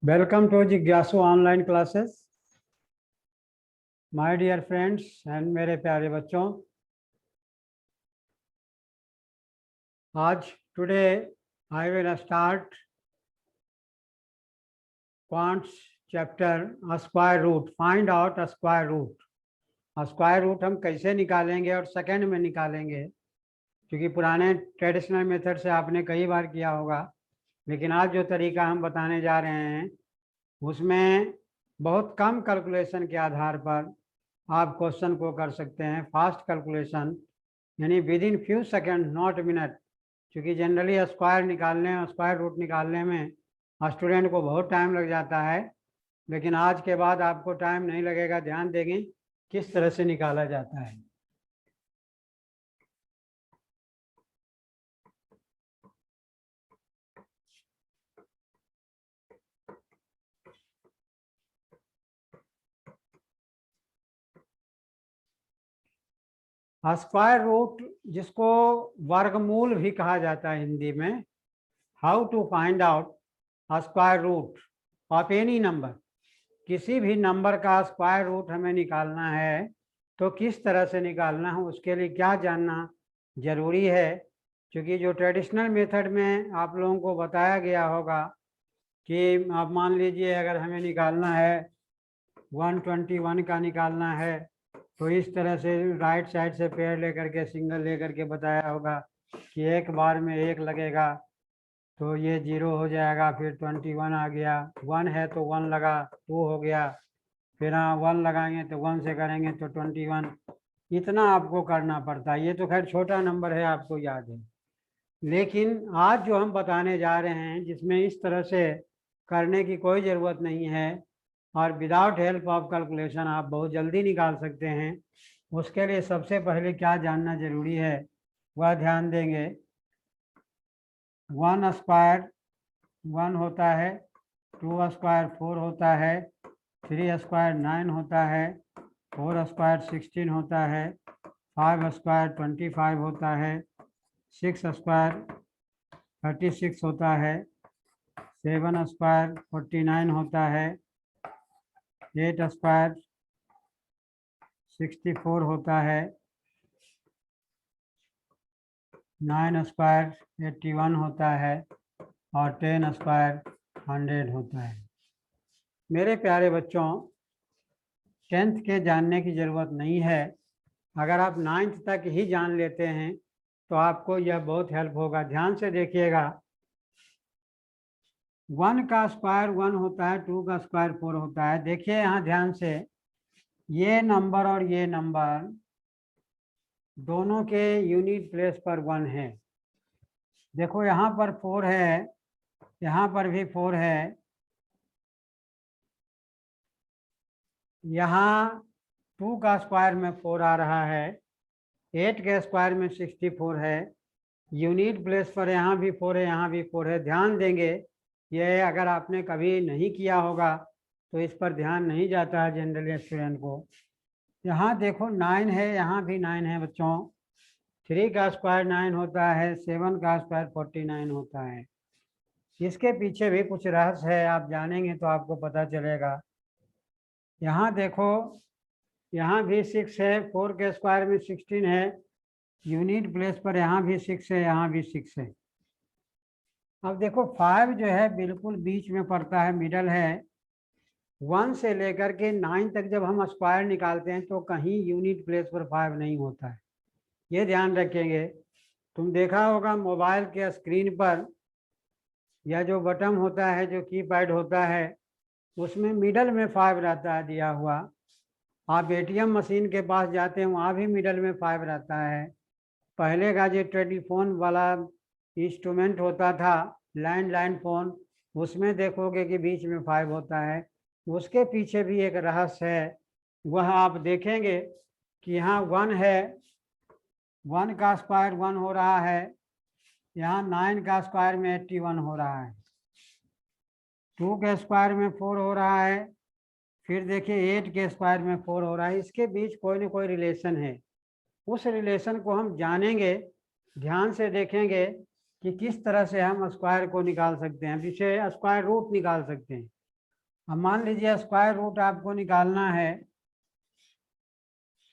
Welcome to जिज्ञासु online classes my dear friends and मेरे प्यारे बच्चों। आज today I will start quants chapter square root. Find out square root. Square root हम कैसे निकालेंगे और सेकंड में निकालेंगे, क्योंकि पुराने ट्रेडिशनल मेथड से आपने कई बार किया होगा, लेकिन आज जो तरीका हम बताने जा रहे हैं उसमें बहुत कम कैलकुलेशन के आधार पर आप क्वेश्चन को कर सकते हैं। फास्ट कैलकुलेशन यानी with in few second not minute, क्योंकि जनरली स्क्वायर रूट निकालने में स्टूडेंट को बहुत टाइम लग जाता है, लेकिन आज के बाद आपको टाइम नहीं लगेगा। ध्यान देंगे किस तरह से निकाला जाता है। स्क्वायर रूट, जिसको वर्गमूल भी कहा जाता है हिंदी में, how to find out square root of any number. किसी भी नंबर का स्क्वायर रूट हमें निकालना है तो किस तरह से निकालना है, उसके लिए क्या जानना जरूरी है। क्योंकि जो ट्रेडिशनल मेथड में आप लोगों को बताया गया होगा कि आप मान लीजिए अगर हमें निकालना है 121 का निकालना है, तो इस तरह से राइट साइड से पेड़ लेकर के सिंगल लेकर के बताया होगा कि एक बार में एक लगेगा तो ये 0 हो जाएगा, फिर 21 आ गया, 1 है तो 1 लगा, 2 हो गया, फिर 1 लगाएंगे तो 1 से करेंगे तो 21। इतना आपको करना पड़ता है। ये तो खैर छोटा नंबर है, आपको याद है, लेकिन आज जो हम बताने जा रहे हैं जिसमें इस तरह से करने की कोई ज़रूरत नहीं है और विदाउट हेल्प ऑफ कैलकुलेशन आप बहुत जल्दी निकाल सकते हैं। उसके लिए सबसे पहले क्या जानना जरूरी है वह ध्यान देंगे। 1 स्क्वायर 1 होता है, 2 स्क्वायर 4 होता है, 3 स्क्वायर 9 होता है, 4 स्क्वायर 16 होता है, 5 स्क्वायर 25 होता है, 6 स्क्वायर 36 होता है, 7 स्क्वायर 49 होता है, 8 स्क्वायर 64 होता है, 9 स्क्वायर 81 होता है और 10 स्क्वायर 100 होता है। मेरे प्यारे बच्चों, 10th के जानने की ज़रूरत नहीं है। अगर आप 9th तक ही जान लेते हैं तो आपको यह बहुत हेल्प होगा। ध्यान से देखिएगा, 1 का स्क्वायर 1 होता है, 2 का स्क्वायर 4 होता है। देखिए यहाँ ध्यान से, ये नंबर और ये नंबर दोनों के यूनिट प्लेस पर 1 है। देखो यहाँ पर 4 है, यहाँ पर भी 4 है, यहाँ 2 का स्क्वायर में 4 आ रहा है, 8 के स्क्वायर में 64 है। यूनिट प्लेस पर यहाँ भी 4 है, यहाँ भी 4 है। ध्यान देंगे, ये अगर आपने कभी नहीं किया होगा तो इस पर ध्यान नहीं जाता है जनरली स्टूडेंट को। यहाँ देखो 9 है, यहाँ भी 9 है बच्चों। 3 का स्क्वायर 9 होता है, 7 का स्क्वायर 49 होता है। इसके पीछे भी कुछ रहस्य है, आप जानेंगे तो आपको पता चलेगा। यहाँ देखो, यहाँ भी 6 है, 4 के स्क्वायर में 16 है, यूनिट प्लेस पर यहाँ भी 6 है, यहाँ भी 6 है। अब देखो 5 जो है बिल्कुल बीच में पड़ता है, मिडल है। 1 से लेकर के 9 तक जब हम स्क्वायर निकालते हैं तो कहीं यूनिट प्लेस पर 5 नहीं होता है, ये ध्यान रखेंगे। तुम देखा होगा मोबाइल के स्क्रीन पर या जो बटन होता है, जो कीपैड होता है, उसमें मिडल में 5 रहता है दिया हुआ। आप एटीएम मशीन के पास जाते हैं, वहाँ भी मिडल में 5 रहता है। पहले का जो टेलीफोन वाला इंस्ट्रूमेंट होता था, लैंडलाइन फ़ोन, उसमें देखोगे कि बीच में 5 होता है। उसके पीछे भी एक रहस्य है, वह आप देखेंगे कि यहाँ 1 है, 1 का स्क्वायर 1 हो रहा है, यहाँ 9 का स्क्वायर में 81 हो रहा है, 2 के स्क्वायर में 4 हो रहा है, फिर देखिए 8 के स्क्वायर में 4 हो रहा है। इसके बीच कोई ना कोई रिलेशन है। उस रिलेशन को हम जानेंगे, ध्यान से देखेंगे कि किस तरह से हम स्क्वायर को निकाल सकते हैं, पीछे स्क्वायर रूट निकाल सकते हैं। अब मान लीजिए स्क्वायर रूट आपको निकालना है।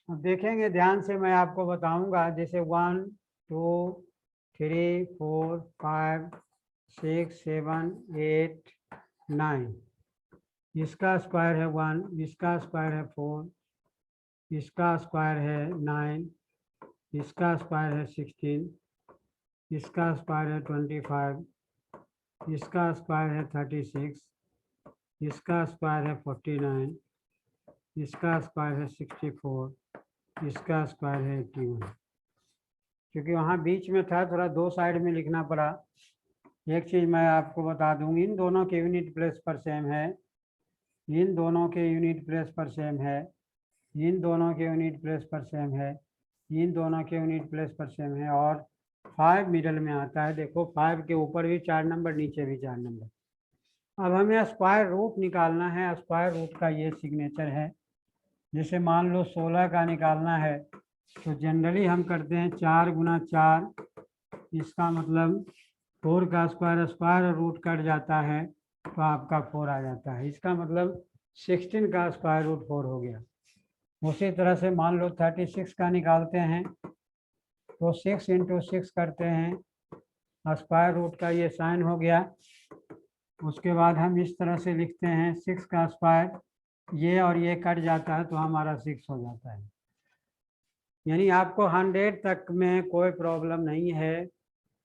अब देखेंगे ध्यान से, मैं आपको बताऊंगा। जैसे 1 2 3 4 5 6 7 8 9, इसका स्क्वायर है 1, इसका स्क्वायर है 4, इसका स्क्वायर है 9, इसका स्क्वायर है 16, इसका स्क्वायर है 25, इसका स्क्वायर है 36, इसका स्क्वायर है 49, इसका स्क्वायर है 64, इसका स्क्वायर है 81। क्योंकि वहाँ बीच में था, थोड़ा दो साइड में लिखना पड़ा। एक चीज़ मैं आपको बता दूँ, इन दोनों के यूनिट प्लेस पर सेम है, इन दोनों के यूनिट प्लेस पर सेम है, इन दोनों के यूनिट प्लेस पर सेम है, इन दोनों के यूनिट प्लेस पर सेम है, और 5 मिडल में आता है। देखो 5 के ऊपर भी 4 नंबर, नीचे भी 4 नंबर। अब हमें स्क्वायर रूट निकालना है। स्क्वायर रूट का ये सिग्नेचर है। जैसे मान लो 16 का निकालना है, तो जनरली हम करते हैं 4 गुना 4, इसका मतलब 4 का स्क्वायर, स्क्वायर रूट कट जाता है तो आपका 4 आ जाता है। इसका मतलब 16 का स्क्वायर रूट 4 हो गया। उसी तरह से मान लो 36 का निकालते हैं, तो 6 इंटू 6 करते हैं, स्क्वायर रूट का ये साइन हो गया। उसके बाद हम इस तरह से लिखते हैं 6 का स्क्वायर, ये और ये कट जाता है तो हमारा 6 हो जाता है। यानी आपको 100 तक में कोई प्रॉब्लम नहीं है।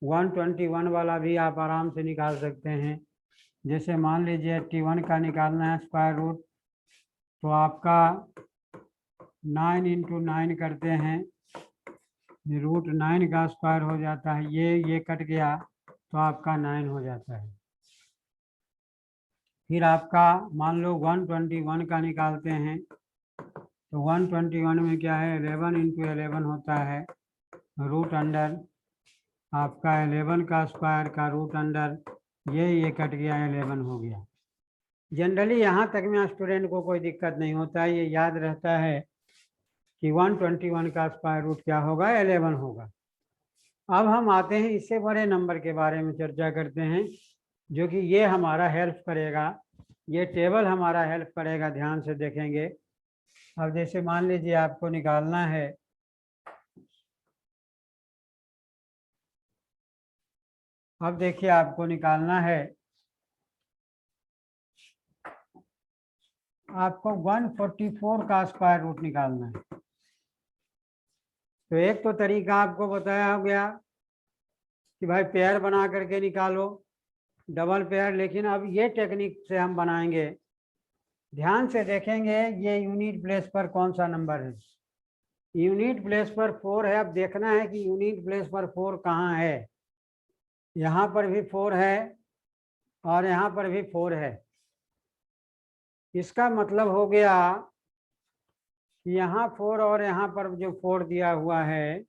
121 वाला भी आप आराम से निकाल सकते हैं। जैसे मान लीजिए 81 का निकालना है स्क्वायर रूट, तो आपका 9 इंटू 9 करते हैं, रूट 9 का स्क्वायर हो जाता है। ये कट गया तो आपका 9 हो जाता है। फिर आपका मान लो 121 का निकालते हैं, तो 121 में क्या है, 11 इंटू 11 होता है, रूट अंडर आपका 11 का स्क्वायर का रूट अंडर, ये कट गया, 11 हो गया। जनरली यहाँ तक में स्टूडेंट को कोई दिक्कत नहीं होता है, ये याद रहता है कि 121 का स्क्वायर रूट क्या होगा, 11 होगा। अब हम आते हैं इससे बड़े नंबर के बारे में चर्चा करते हैं, जो कि ये हमारा हेल्प करेगा, ये टेबल हमारा हेल्प करेगा। ध्यान से देखेंगे। अब जैसे मान लीजिए आपको निकालना है, अब देखिए आपको निकालना है, आपको 144 का स्क्वायर रूट निकालना है। तो एक तो तरीका आपको बताया हो गया कि भाई पेयर बना करके निकालो, डबल पेयर। लेकिन अब ये टेक्निक से हम बनाएंगे, ध्यान से देखेंगे ये यूनिट प्लेस पर कौन सा नंबर है। यूनिट प्लेस पर 4 है। अब देखना है कि यूनिट प्लेस पर 4 कहाँ है। यहाँ पर भी 4 है और यहाँ पर भी 4 है। इसका मतलब हो गया कि यहाँ 4 और यहाँ पर जो 4 दिया हुआ है,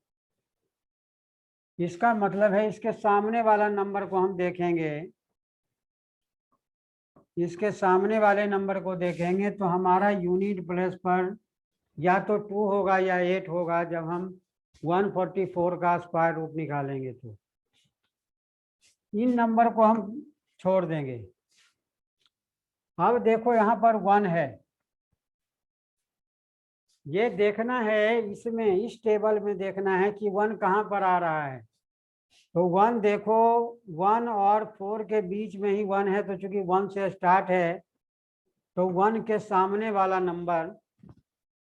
इसका मतलब है इसके सामने वाला नंबर को हम देखेंगे, इसके सामने वाले नंबर को देखेंगे तो हमारा यूनिट प्लेस पर या तो 2 होगा या 8 होगा। जब हम 144 का स्क्वायर रूट निकालेंगे तो इन नंबर को हम छोड़ देंगे। अब देखो यहाँ पर 1 है, ये देखना है, इसमें इस टेबल में देखना है कि 1 कहाँ पर आ रहा है। तो 1 देखो, 1 और 4 के बीच में ही 1 है, तो चूंकि 1 से स्टार्ट है तो 1 के सामने वाला नंबर,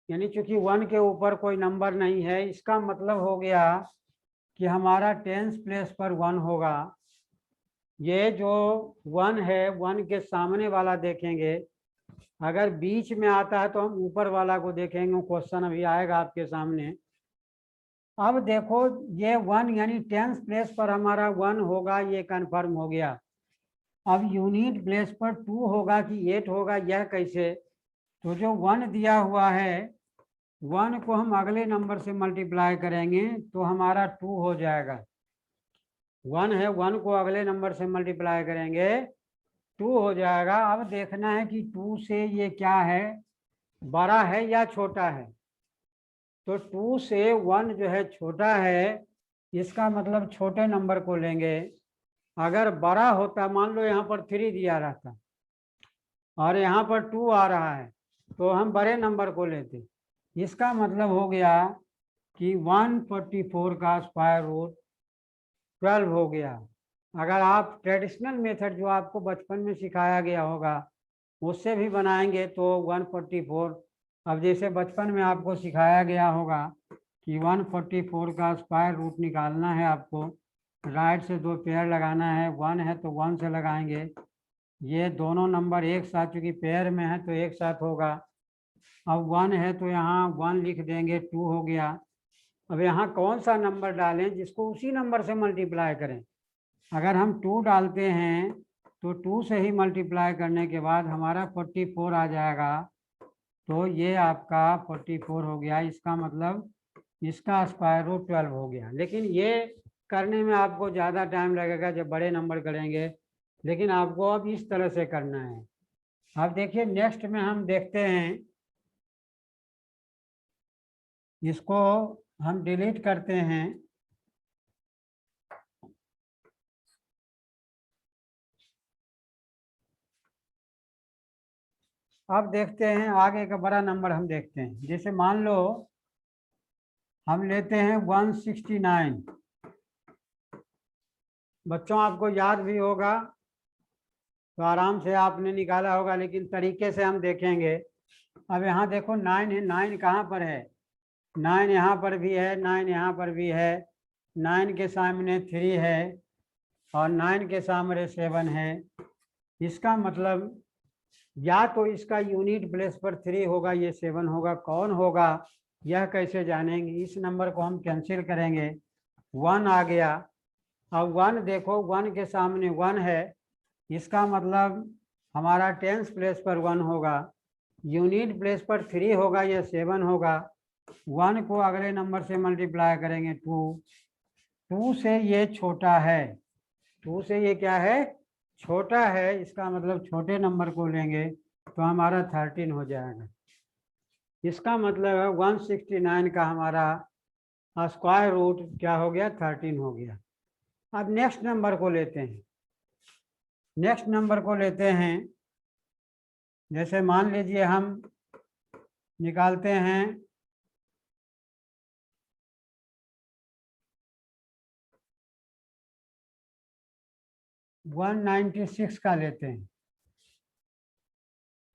यानी चूंकि 1 के ऊपर कोई नंबर नहीं है, इसका मतलब हो गया कि हमारा टेंस प्लेस पर 1 होगा। ये जो 1 है, 1 के सामने वाला देखेंगे, अगर बीच में आता है तो हम ऊपर वाला को देखेंगे। क्वेश्चन अभी आएगा आपके सामने। अब देखो ये 1 यानी टेंस प्लेस पर हमारा 1 होगा, ये कंफर्म हो गया। अब यूनिट प्लेस पर 2 होगा कि 8 होगा, यह कैसे। तो जो 1 दिया हुआ है, 1 को हम अगले नंबर से मल्टीप्लाई करेंगे तो हमारा 2 हो जाएगा। 1 है, 1 को अगले नंबर से मल्टीप्लाई करेंगे 2 हो जाएगा। अब देखना है कि 2 से ये क्या है, बड़ा है या छोटा है। तो 2 से 1 जो है छोटा है, इसका मतलब छोटे नंबर को लेंगे। अगर बड़ा होता, मान लो यहाँ पर 3 दिया रहता, और यहाँ पर 2 आ रहा है तो हम बड़े नंबर को लेते। इसका मतलब हो गया कि 144 का स्क्वायर रूट 12 हो गया। अगर आप ट्रेडिशनल मेथड जो आपको बचपन में सिखाया गया होगा उससे भी बनाएंगे तो 144, अब जैसे बचपन में आपको सिखाया गया होगा कि 144 का स्क्वायर रूट निकालना है आपको, राइट से 2 पेयर लगाना है, 1 है तो 1 से लगाएंगे, ये दोनों नंबर एक साथ चूंकि पेयर में है तो एक साथ होगा। अब 1 है तो यहाँ 1 लिख देंगे, 2 हो गया। अब यहाँ कौन सा नंबर डालें जिसको उसी नंबर से मल्टीप्लाई करें। अगर हम 2 डालते हैं तो 2 से ही मल्टीप्लाई करने के बाद हमारा 44 आ जाएगा, तो ये आपका 44 हो गया। इसका मतलब इसका स्क्वायर रूट 12 हो गया। लेकिन ये करने में आपको ज़्यादा टाइम लगेगा जब बड़े नंबर करेंगे, लेकिन आपको अब इस तरह से करना है। अब देखिए नेक्स्ट में हम देखते हैं, इसको हम डिलीट करते हैं। अब देखते हैं आगे का बड़ा नंबर हम देखते हैं। जैसे मान लो हम लेते हैं 169। बच्चों आपको याद भी होगा तो आराम से आपने निकाला होगा, लेकिन तरीके से हम देखेंगे। अब यहाँ देखो 9 है, 9 कहाँ पर है? 9 यहाँ पर भी है, 9 यहाँ पर भी है, 9 के सामने 3 है और 9 के सामने 7 है। इसका मतलब या तो इसका यूनिट प्लेस पर 3 होगा, ये 7 होगा। कौन होगा यह कैसे जानेंगे? इस नंबर को हम कैंसिल करेंगे, 1 आ गया। अब 1 देखो, 1 के सामने 1 है, इसका मतलब हमारा टेंस प्लेस पर 1 होगा, यूनिट प्लेस पर 3 होगा, यह 7 होगा। 1 को अगले नंबर से मल्टीप्लाई करेंगे 2, 2 से ये छोटा है, 2 से ये क्या है? छोटा है। इसका मतलब छोटे नंबर को लेंगे तो हमारा 13 हो जाएगा। इसका मतलब है 169 का हमारा स्क्वायर रूट क्या हो गया? 13 हो गया। अब नेक्स्ट नंबर को लेते हैं। नेक्स्ट नंबर को लेते हैं, जैसे मान लीजिए हम निकालते हैं 196 का लेते हैं।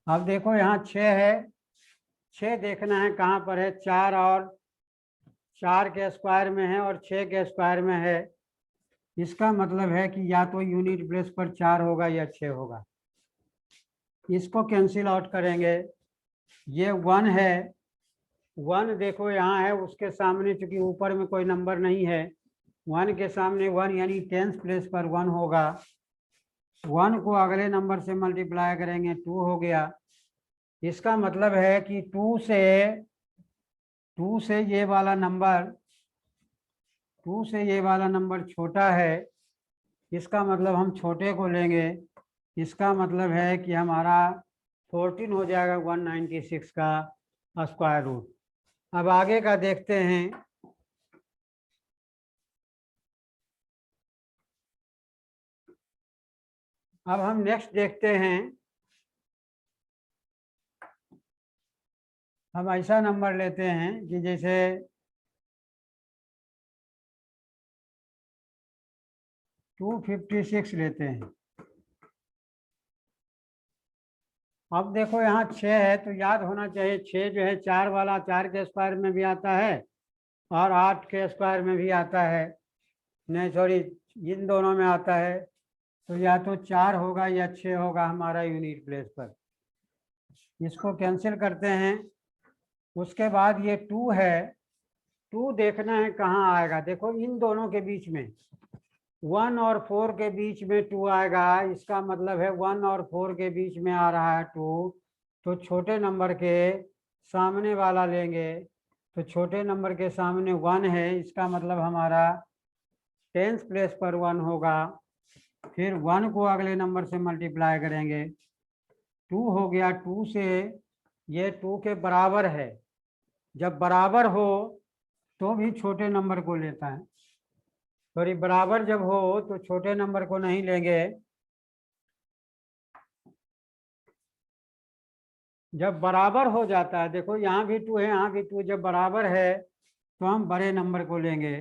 अब देखो यहाँ 6 है, 6 देखना है कहाँ पर है? 4 और 4 के स्क्वायर में है और 6 के स्क्वायर में है। इसका मतलब है कि या तो यूनिट प्लेस पर 4 होगा या 6 होगा। इसको कैंसिल आउट करेंगे, ये 1 है, 1 देखो यहाँ है, उसके सामने चूंकि ऊपर में कोई नंबर नहीं है, 1 के सामने 1 यानी टेंस प्लेस पर 1 होगा। 1 को अगले नंबर से मल्टीप्लाई करेंगे, 2 हो गया। इसका मतलब है कि 2 से ये वाला नंबर, 2 से ये वाला नंबर छोटा है। इसका मतलब हम छोटे को लेंगे। इसका मतलब है कि हमारा 14 हो जाएगा 196 का स्क्वायर रूट। अब आगे का देखते हैं। अब हम नेक्स्ट देखते हैं, हम ऐसा नंबर लेते हैं कि जैसे 256 लेते हैं। अब देखो यहाँ 6 है तो याद होना चाहिए 6 जो है 4 वाला 4 के स्क्वायर में भी आता है और 8 के स्क्वायर में भी आता है, नहीं सॉरी इन दोनों में आता है। तो या तो 4 होगा या 6 होगा हमारा यूनिट प्लेस पर। इसको कैंसिल करते हैं। उसके बाद ये 2 है, 2 देखना है कहाँ आएगा। देखो इन दोनों के बीच में 1 और 4 के बीच में 2 आएगा। इसका मतलब है 1 और 4 के बीच में आ रहा है 2, तो छोटे नंबर के सामने वाला लेंगे। तो छोटे नंबर के सामने 1 है, इसका मतलब हमारा टेंस प्लेस पर 1 होगा। फिर 1 को अगले नंबर से मल्टीप्लाई करेंगे, 2 हो गया। 2 से ये 2 के बराबर है, जब बराबर हो तो भी छोटे नंबर को लेता है। सॉरी बराबर जब हो तो छोटे नंबर को नहीं लेंगे। जब बराबर हो जाता है, देखो यहाँ भी 2 है, यहाँ भी 2, जब बराबर है तो हम बड़े नंबर को लेंगे।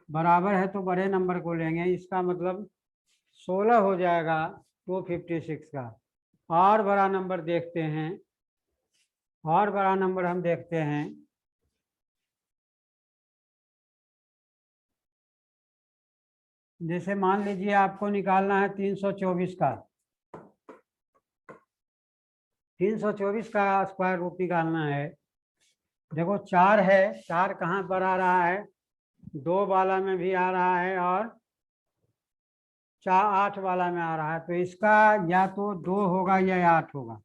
बराबर है तो बड़े नंबर को लेंगे, इसका मतलब 16 हो जाएगा 256 का। और बड़ा नंबर देखते हैं, और बड़ा नंबर हम देखते हैं। जैसे मान लीजिए आपको निकालना है 324 का, 324 का स्क्वायर रूट निकालना है। देखो 4 है, 4 कहाँ पर आ रहा है, 2 वाला में भी आ रहा है और 8 वाला में आ रहा है, तो इसका या तो 2 होगा या 8 होगा।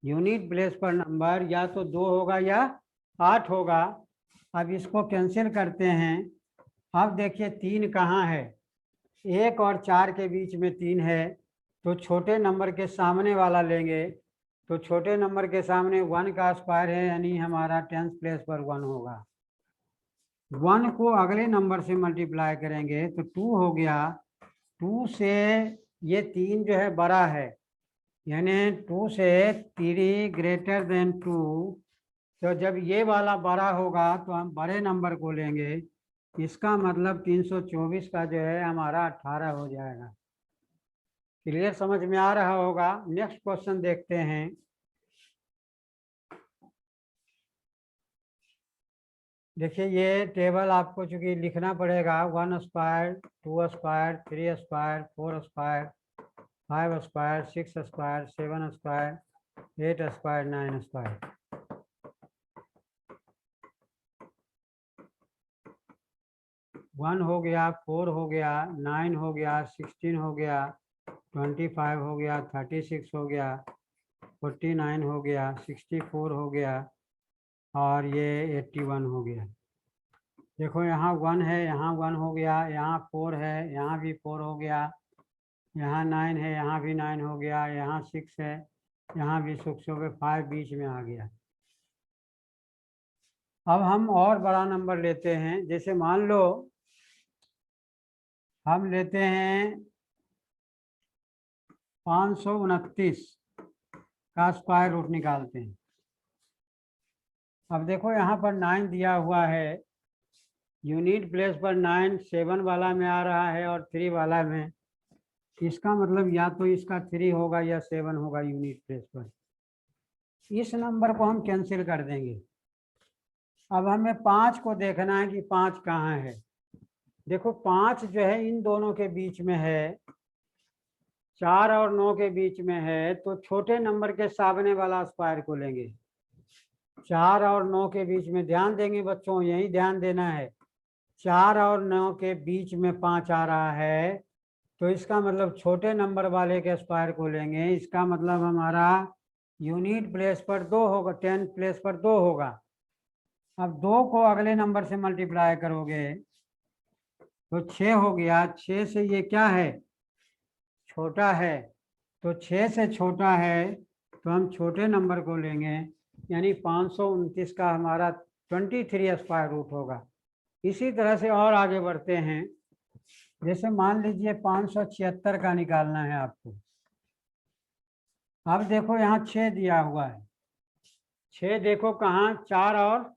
यूनिट प्लेस पर नंबर या तो 2 होगा या 8 होगा। अब इसको कैंसिल करते हैं। अब देखिए 3 कहाँ है, 1 और 4 के बीच में 3 है, तो छोटे नंबर के सामने वाला लेंगे। तो छोटे नंबर के सामने 1 का स्क्वायर है, यानी हमारा 10th प्लेस पर 1 होगा। 1 को अगले नंबर से मल्टीप्लाई करेंगे तो 2 हो गया। 2 से ये 3 जो है बड़ा है, यानी 2 से 3 ग्रेटर देन 2। तो जब ये वाला बड़ा होगा तो हम बड़े नंबर को लेंगे। इसका मतलब 324 का जो है हमारा 18 हो जाएगा। क्लियर, समझ में आ रहा होगा। नेक्स्ट क्वेश्चन देखते हैं। देखिए ये टेबल आपको चूंकि लिखना पड़ेगा, 1 square, 2 square, 3 square, 4 square, 5 square, 6 square, 7 square, 8 square, 9 square. One हो गया, 4 हो गया, 9 हो गया, 16 हो गया, 25 हो गया, 36 हो गया, 49 हो गया, 64 हो गया और ये 81 हो गया। देखो यहाँ 1 है, यहाँ 1 हो गया, यहाँ 4 है, यहाँ भी 4 हो गया, यहाँ 9 है, यहाँ भी 9 हो गया, यहाँ 6 है, यहाँ भी 6 हो गया, 5 बीच में आ गया। अब हम और बड़ा नंबर लेते हैं। जैसे मान लो हम लेते हैं 529 का स्क्वायर रूट निकालते हैं। अब देखो यहाँ पर 9 दिया हुआ है, यूनिट प्लेस पर 9 7 वाला में आ रहा है और 3 वाला में। इसका मतलब या तो इसका 3 होगा या 7 होगा यूनिट प्लेस पर। इस नंबर को हम कैंसिल कर देंगे। अब हमें 5 को देखना है कि 5 कहाँ है। देखो 5 जो है इन दोनों के बीच में है, 4 और 9 के बीच में है, तो छोटे नंबर के सामने वाला स्क्वायर को लेंगे। 4 और 9 के बीच में, ध्यान देंगे बच्चों, यही ध्यान देना है। 4 और 9 के बीच में 5 आ रहा है, तो इसका मतलब छोटे नंबर वाले के स्क्वायर को लेंगे। इसका मतलब हमारा यूनिट प्लेस पर 2 होगा, 10 प्लेस पर 2 होगा। अब 2 को अगले नंबर से मल्टीप्लाई करोगे तो 6 हो गया। 6 से ये क्या है, छोटा है, तो 6 से छोटा है तो हम छोटे नंबर को लेंगे, यानी 529 का हमारा 23 स्क्वायर रूट होगा। इसी तरह से और आगे बढ़ते हैं। जैसे मान लीजिए 576 का निकालना है आपको। अब देखो यहाँ 6 दिया हुआ है, 6 देखो कहाँ, 4 और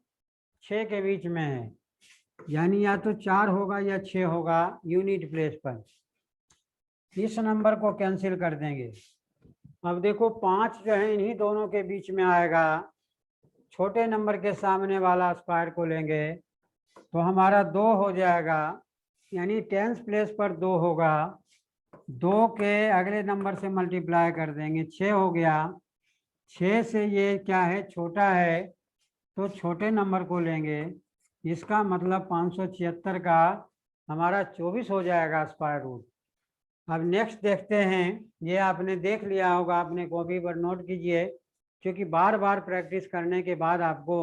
6 के बीच में है, यानी या तो 4 होगा या 6 होगा यूनिट प्लेस पर। इस नंबर को कैंसिल कर देंगे। अब देखो 5 जो है इन्हीं दोनों के बीच में आएगा, छोटे नंबर के सामने वाला स्क्वायर को लेंगे तो हमारा 2 हो जाएगा, यानी 10th प्लेस पर 2 होगा। 2 के अगले नंबर से मल्टीप्लाई कर देंगे, 6 हो गया। 6 से ये क्या है, छोटा है, तो छोटे नंबर को लेंगे। इसका मतलब 576 का हमारा 24 हो जाएगा स्क्वायर रूट। अब नेक्स्ट देखते हैं। ये आपने देख लिया होगा, अपने कॉपी पर नोट कीजिए, क्योंकि बार बार प्रैक्टिस करने के बाद आपको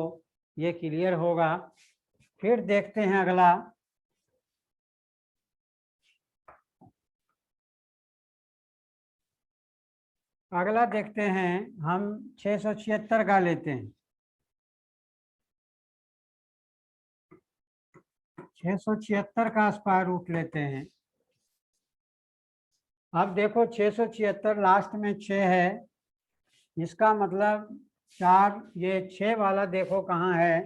ये क्लियर होगा। फिर देखते हैं अगला। अगला देखते हैं हम 676 का लेते हैं। 676 का स्क्वायर रूट लेते हैं। अब देखो 676 लास्ट में 6 है, इसका मतलब 4, ये 6 वाला देखो कहाँ है,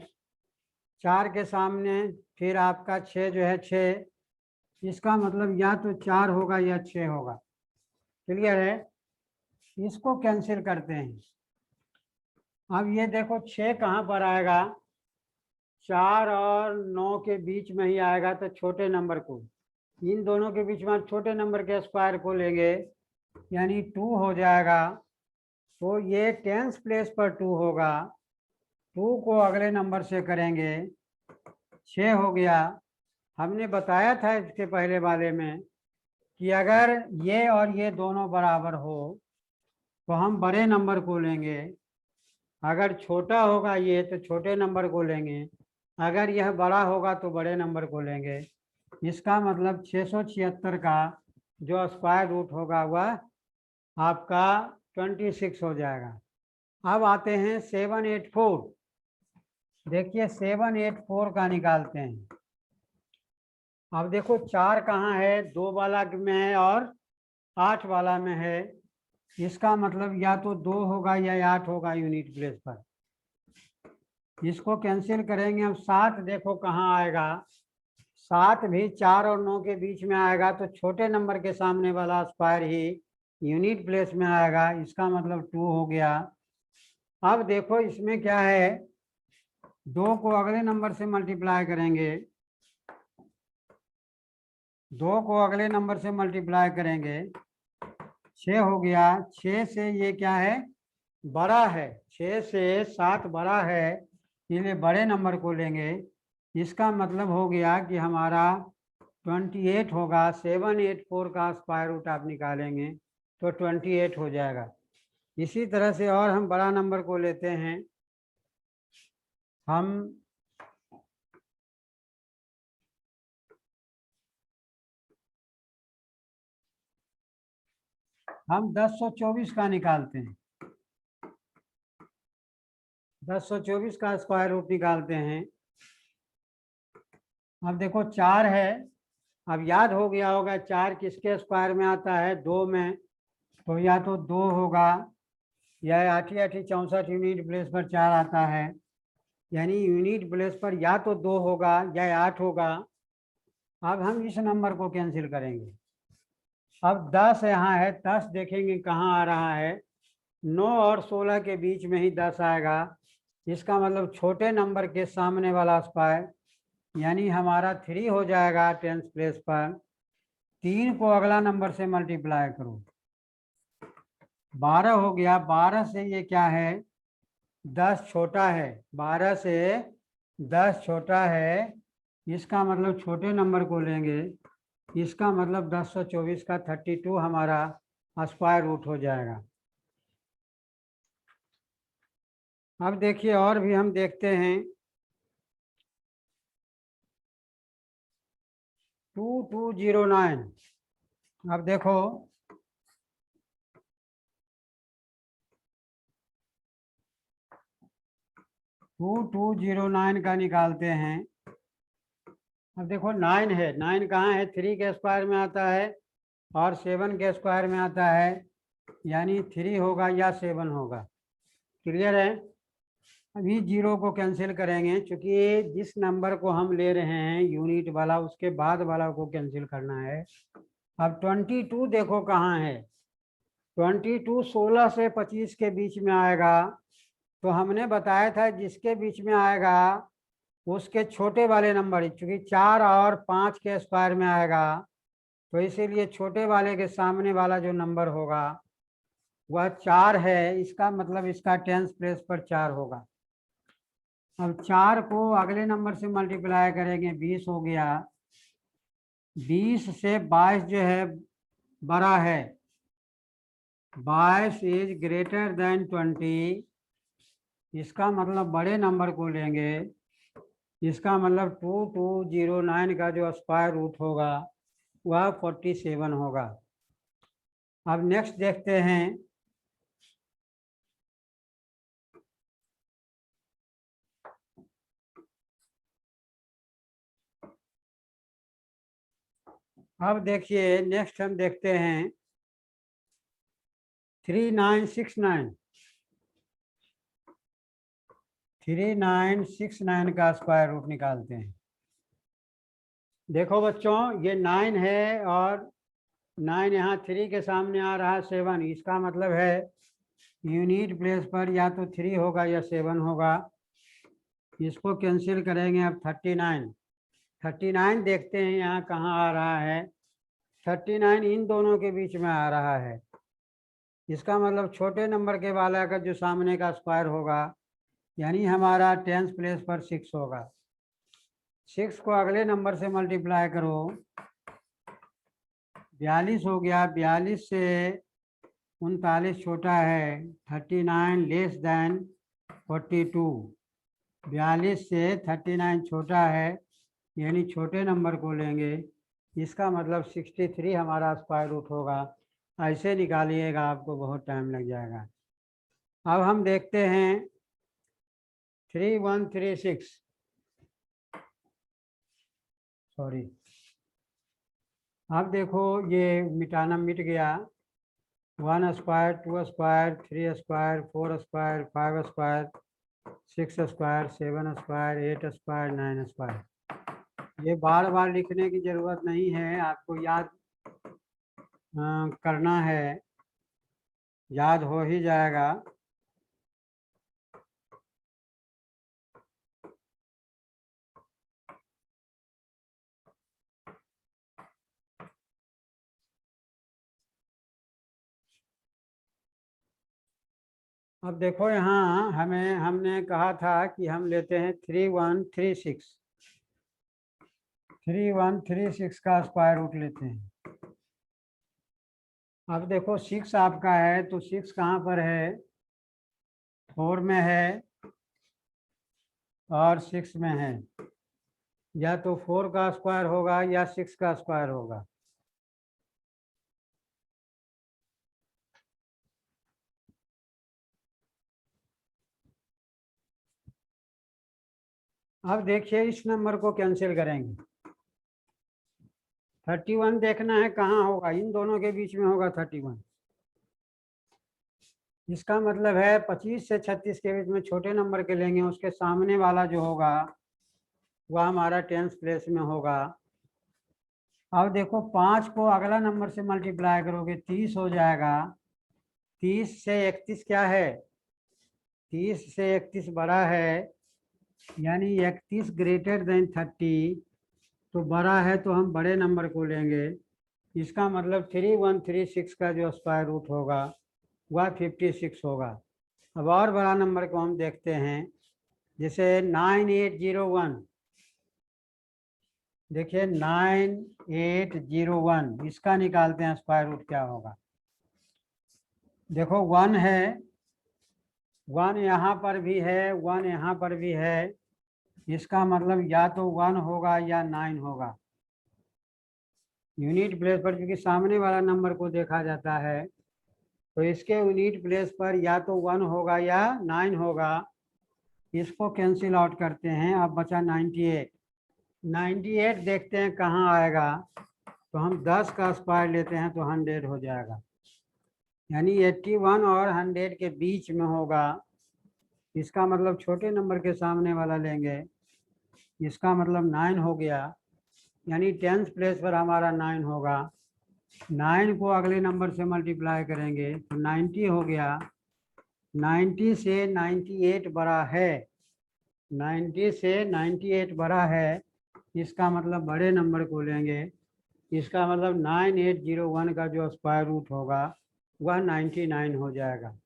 4 के सामने फिर आपका 6 जो है 6, इसका मतलब या तो 4 होगा या 6 होगा। क्लियर है? इसको कैंसिल करते हैं। अब ये देखो 6 कहाँ पर आएगा, 4 और 9 के बीच में ही आएगा, तो छोटे नंबर को, इन दोनों के बीच में छोटे नंबर के स्क्वायर को लेंगे, यानी 2 हो जाएगा। तो ये टेंस प्लेस पर 2 होगा, 2 को अगले नंबर से करेंगे, 6 हो गया। हमने बताया था इसके पहले वाले में कि अगर ये और ये दोनों बराबर हो तो हम बड़े नंबर को लेंगे, अगर छोटा होगा ये तो छोटे नंबर को लेंगे, अगर यह बड़ा होगा तो बड़े नंबर को लेंगे। इसका मतलब 676 का जो स्क्वायर रूट होगा वह आपका 26 हो जाएगा। अब आते हैं 784। देखिए 784 का निकालते हैं। अब देखो 4 कहाँ है, 2 वाला में है और 8 वाला में है। इसका मतलब या तो 2 होगा या 8 होगा यूनिट प्लेस पर। इसको कैंसिल करेंगे। अब 7 देखो कहाँ आएगा, 7 भी 4 और 9 के बीच में आएगा, तो छोटे नंबर के सामने वाला स्क्वायर ही यूनिट प्लेस में आएगा। इसका मतलब 2 हो गया। अब देखो इसमें क्या है, 2 को अगले नंबर से मल्टीप्लाई करेंगे, 2 को अगले नंबर से मल्टीप्लाई करेंगे, 6 हो गया। 6 से ये क्या है, बड़ा है, 6 से 7 बड़ा है, इसलिए बड़े नंबर को लेंगे। इसका मतलब हो गया कि हमारा 28 होगा। 784 का स्क्वायर रूट आप निकालेंगे तो 28 हो जाएगा। इसी तरह से और हम बड़ा नंबर को लेते हैं। हम 1024 का निकालते हैं। 1024 का स्क्वायर रूट निकालते हैं। अब देखो 4 है, अब याद हो गया होगा 4 किसके स्क्वायर में आता है, 2 में, तो या तो 2 होगा या 8 8 64 यूनिट प्लेस पर 4 आता है, यानी यूनिट प्लेस पर या तो 2 होगा या 8 होगा। अब हम इस नंबर को कैंसिल करेंगे। अब 10 यहाँ है, 10 देखेंगे कहाँ आ रहा है, 9 और 16 के बीच में ही 10 आएगा। इसका मतलब छोटे नंबर के सामने वाला स्क्वायर, यानी हमारा 3 हो जाएगा टेंस प्लेस पर। 3 को अगला नंबर से मल्टीप्लाई करो, 12 हो गया। 12 से ये क्या है, 10 छोटा है, 12 से 10 छोटा है, इसका मतलब छोटे नंबर को लेंगे। इसका मतलब 1024 का 32 हमारा स्क्वायर रूट हो जाएगा। अब देखिए और भी हम देखते हैं, 2209। अब देखो 2209 का निकालते हैं। अब देखो 9 है, 9 कहाँ है, 3 के स्क्वायर में आता है और 7 के स्क्वायर में आता है, यानी 3 होगा या 7 होगा। क्लियर है? अभी 0 को कैंसिल करेंगे, क्योंकि जिस नंबर को हम ले रहे हैं यूनिट वाला, उसके बाद वाला को कैंसिल करना है। अब 22 देखो कहाँ है, 22 16 से 25 के बीच में आएगा। तो हमने बताया था जिसके बीच में आएगा उसके छोटे वाले नंबर, चूंकि 4 और 5 के स्क्वायर में आएगा, तो इसीलिए छोटे वाले के सामने वाला जो नंबर होगा वह 4 है। इसका मतलब इसका टेंस प्लेस पर 4 होगा। अब 4 को अगले नंबर से मल्टीप्लाई करेंगे, 20 हो गया। 20 से 22 जो है बड़ा है, 22 इज ग्रेटर देन 20। इसका मतलब बड़े नंबर को लेंगे। इसका मतलब 2209 का जो स्क्वायर रूट होगा वह 47 होगा। अब नेक्स्ट देखते हैं, अब देखिए नेक्स्ट हम देखते हैं 3969। 3969 का स्क्वायर रूट निकालते हैं। देखो बच्चों, ये 9 है और 9 यहाँ 3 के सामने आ रहा है 7, इसका मतलब है यूनिट प्लेस पर या तो 3 होगा या 7 होगा। इसको कैंसिल करेंगे। अब 39 देखते हैं यहाँ कहाँ आ रहा है। 39 इन दोनों के बीच में आ रहा है। इसका मतलब छोटे नंबर के वाला का जो सामने का स्क्वायर होगा, यानी हमारा 10th प्लेस पर 6 होगा। 6 को अगले नंबर से मल्टीप्लाई करो, 42 हो गया। 42 से 39 छोटा है, 39 लेस देन 42। 42 से 39 छोटा है, यानी छोटे नंबर को लेंगे। इसका मतलब 63 हमारा स्क्वायर रूट होगा। ऐसे निकालिएगा, आपको बहुत टाइम लग जाएगा। अब हम देखते हैं 3136, सॉरी। अब देखो ये मिटाना मिट गया। 1 square, 2 square, 3 square, 4 square, 5 square, 6 square, 7 square, 8 square, 9 square. ये बार बार लिखने की जरूरत नहीं है, आपको याद करना है, याद हो ही जाएगा। अब देखो यहाँ हमने कहा था कि हम लेते हैं 3136। 3136 का स्क्वायर रूट लेते हैं। अब देखो 6 आपका है, तो 6 कहाँ पर है? 4 में है और 6 में है। या तो 4 का स्क्वायर होगा या 6 का स्क्वायर होगा। अब देखिए इस नंबर को कैंसिल करेंगे। 31 देखना है कहाँ होगा, इन दोनों के बीच में होगा 31। इसका मतलब है 25 से 36 के बीच में छोटे नंबर के लेंगे, उसके सामने वाला जो होगा वह हमारा 10th प्लेस में होगा। अब देखो 5 को अगला नंबर से मल्टीप्लाई करोगे 30 हो जाएगा। 30 से 31 क्या है? 30 से 31 बड़ा है, यानी 31 ग्रेटर देन 30। तो बड़ा है तो हम बड़े नंबर को लेंगे। इसका मतलब 3136 का जो स्क्वायर रूट होगा वह 56 होगा। अब और बड़ा नंबर को हम देखते हैं, जैसे 9801। देखिए 9801, इसका निकालते हैं स्क्वायर रूट क्या होगा। देखो 1 है, 1 यहाँ पर भी है, 1 यहाँ पर भी है। इसका मतलब या तो 1 होगा या 9 होगा। यूनिट प्लेस पर क्योंकि सामने वाला नंबर को देखा जाता है, तो इसके यूनिट प्लेस पर या तो 1 होगा या 9 होगा। इसको कैंसिल आउट करते हैं। अब बचा 98। 98 देखते हैं कहाँ आएगा। तो हम 10 का स्क्वायर लेते हैं तो 100 हो जाएगा, यानी 81 और 100 के बीच में होगा। इसका मतलब छोटे नंबर के सामने वाला लेंगे। इसका मतलब 9 हो गया, यानी 10th प्लेस पर हमारा 9 होगा। 9 को अगले नंबर से मल्टीप्लाई करेंगे तो 90 हो गया। 90 से 98 बड़ा है, 90 से 98 बड़ा है। इसका मतलब बड़े नंबर को लेंगे। इसका मतलब 9801 का जो स्क्वायर रूट होगा वह 99 हो जाएगा।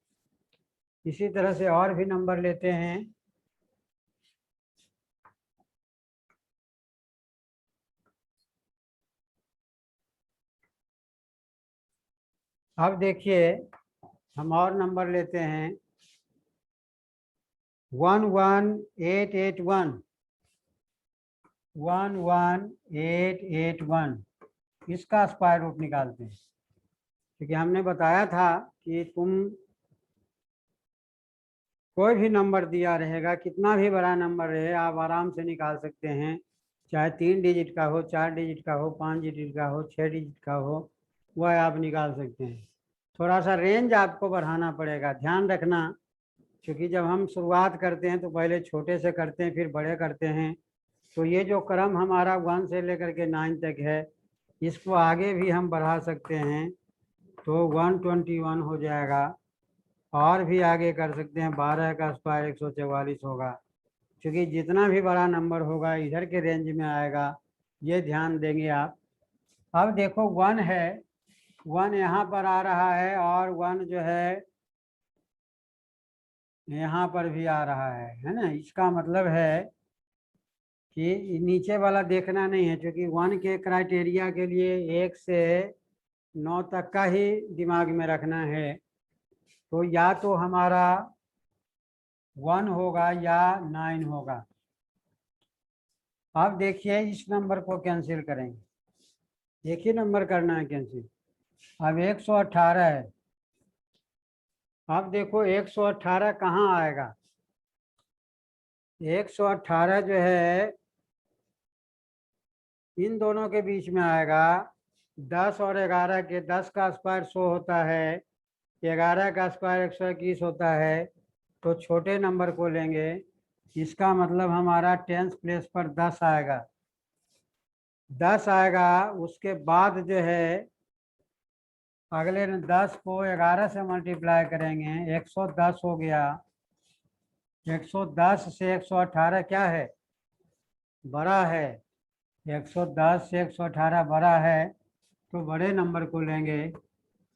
इसी तरह से और भी नंबर लेते हैं। अब देखिए हम और नंबर लेते हैं 11881। 11881 इसका स्क्वायर रूट निकालते हैं, क्योंकि हमने बताया था कि तुम कोई भी नंबर दिया रहेगा, कितना भी बड़ा नंबर रहे, आप आराम से निकाल सकते हैं। चाहे 3 डिजिट का हो, 4 डिजिट का हो, 5 डिजिट का हो, 6 डिजिट का हो, वह आप निकाल सकते हैं। थोड़ा सा रेंज आपको बढ़ाना पड़ेगा, ध्यान रखना। क्योंकि जब हम शुरुआत करते हैं तो पहले छोटे से करते हैं, फिर बड़े करते हैं। तो ये जो क्रम हमारा 1 से लेकर के 9 तक है, इसको आगे भी हम बढ़ा सकते हैं, तो 121 हो जाएगा। और भी आगे कर सकते हैं, 12 का स्क्वायर 144 होगा। क्योंकि जितना भी बड़ा नंबर होगा इधर के रेंज में आएगा, ये ध्यान देंगे आप। अब देखो 1 है, 1 यहाँ पर आ रहा है, और 1 जो है यहाँ पर भी आ रहा है ना। इसका मतलब है कि नीचे वाला देखना नहीं है, क्योंकि 1 के क्राइटेरिया के लिए 1 से 9 तक का ही दिमाग में रखना है। तो या तो हमारा 1 होगा या 9 होगा। अब देखिए इस नंबर को कैंसिल करेंगे, एक ही नंबर करना है कैंसिल। अब 118 है। अब देखो 118 कहाँ आएगा। 118 जो है इन दोनों के बीच में आएगा। 10 और 11 के, 10 का स्क्वायर 100 होता है, 11 का स्क्वायर 121 होता है। तो छोटे नंबर को लेंगे, इसका मतलब हमारा 10th प्लेस पर 10 आएगा। 10 आएगा, उसके बाद जो है अगले 10 को 11 से मल्टीप्लाई करेंगे, 110 हो गया। 110 से 118 क्या है, बड़ा है। 110 से 118 बड़ा है, तो बड़े नंबर को लेंगे।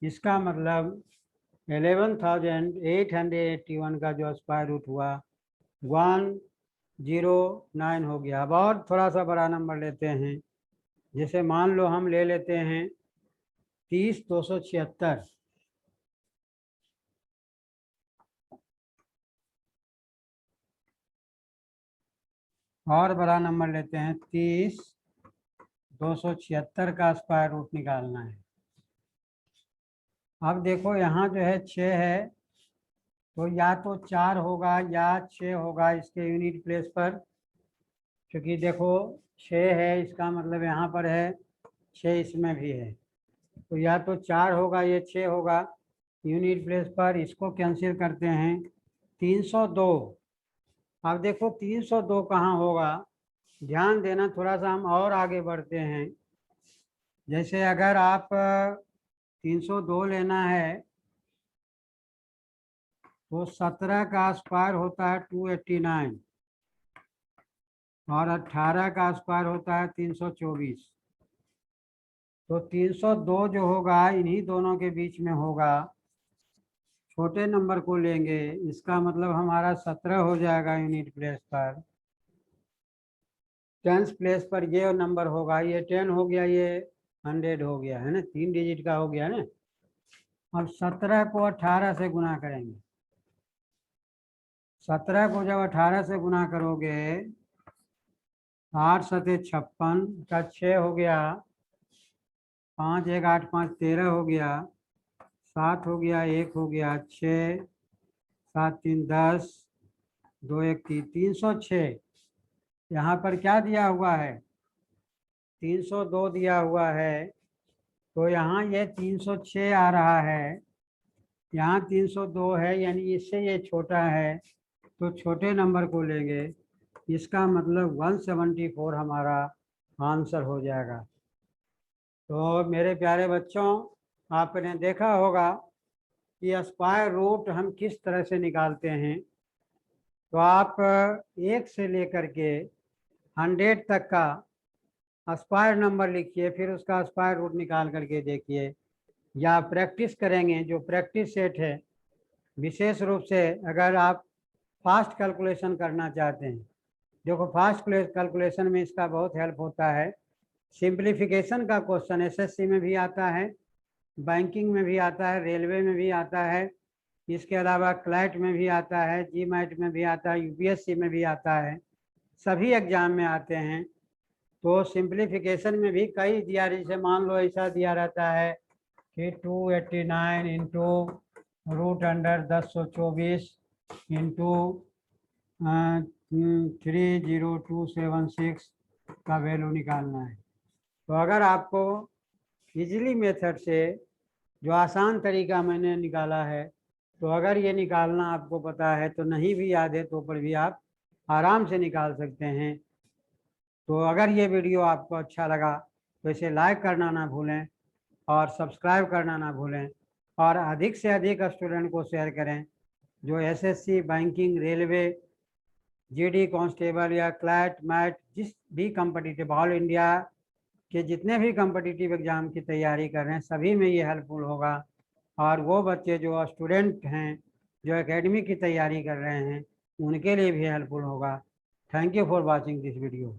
इसका मतलब 11,881 का जो स्क्वायर रूट हुआ 109 हो गया। अब और थोड़ा सा बड़ा नंबर लेते हैं, जैसे मान लो हम ले लेते हैं 30,276। और बड़ा नंबर लेते हैं 30,276 का स्क्वायर रूट निकालना है। अब देखो यहाँ जो है 6 है, तो या तो 4 होगा या 6 होगा इसके यूनिट प्लेस पर। क्योंकि देखो 6 है, इसका मतलब यहाँ पर है 6, इसमें भी है, तो या तो 4 होगा या 6 होगा यूनिट प्लेस पर। इसको कैंसिल करते हैं। 302। अब देखो 302 कहाँ होगा, ध्यान देना थोड़ा सा, हम और आगे बढ़ते हैं। जैसे अगर आप 302 लेना है, तो 17 का स्क्वायर होता है 289, और 18 का स्क्वायर होता है 324। तो 302 जो होगा इन्हीं दोनों के बीच में होगा। छोटे नंबर को लेंगे, इसका मतलब हमारा 17 हो जाएगा यूनिट प्लेस पर। 10th प्लेस पर ये नंबर होगा, ये 10 हो गया, ये 100 हो गया, है ना, 3 डिजिट का हो गया ना। अब 17 को 18 से गुना करेंगे। 17 को जब 18 से गुना करोगे, 8 सते 56 का 6 हो गया, 5 1 8 5 13 हो गया, 7 हो गया, 1 हो गया, 6 7 3 10, 2 1 3, 306। यहाँ पर क्या दिया हुआ है, 302 दिया हुआ है, तो यहाँ ये 306 आ रहा है, यहाँ 302 है, यानी इससे ये छोटा है, तो छोटे नंबर को लेंगे। इसका मतलब 174 हमारा आंसर हो जाएगा। तो मेरे प्यारे बच्चों, आपने देखा होगा कि स्क्वायर रूट हम किस तरह से निकालते हैं। तो आप 1 से लेकर के 100 तक का स्क्वायर नंबर लिखिए, फिर उसका स्क्वायर रूट निकाल करके देखिए, या प्रैक्टिस करेंगे। जो प्रैक्टिस सेट है, विशेष रूप से अगर आप फास्ट कैलकुलेशन करना चाहते हैं, देखो फास्ट कैलकुलेशन में इसका बहुत हेल्प होता है। सिंप्लीफिकेशन का क्वेश्चन एसएससी में भी आता है, बैंकिंग में भी आता है, रेलवे में भी आता है, इसके अलावा क्लैट में भी आता है, जीमैट में भी आता है, यूपीएससी में भी आता है, सभी एग्जाम में आते हैं। तो सिंप्लीफिकेशन में भी कई दिया, जैसे मान लो ऐसा दिया रहता है कि 289 इंटू रूट अंडर 1024 इंटू 30276 का वैल्यू निकालना है। तो अगर आपको इजीली मेथड से, जो आसान तरीका मैंने निकाला है, तो अगर ये निकालना आपको पता है तो नहीं भी याद है तो पर भी आप आराम से निकाल सकते हैं। तो अगर ये वीडियो आपको अच्छा लगा तो इसे लाइक करना ना भूलें और सब्सक्राइब करना ना भूलें और अधिक से अधिक स्टूडेंट को शेयर करें जो SSC, banking, railway, GD constable या क्लैट, मैट, जिस भी कॉम्पिटिटिव ऑल इंडिया के जितने भी कॉम्पिटिटिव एग्जाम की तैयारी कर रहे हैं सभी में ये हेल्पफुल होगा। और वो बच्चे जो स्टूडेंट हैं जो एकेडमी की तैयारी कर रहे हैं उनके लिए भी हेल्पफुल होगा। Thank you for watching this video.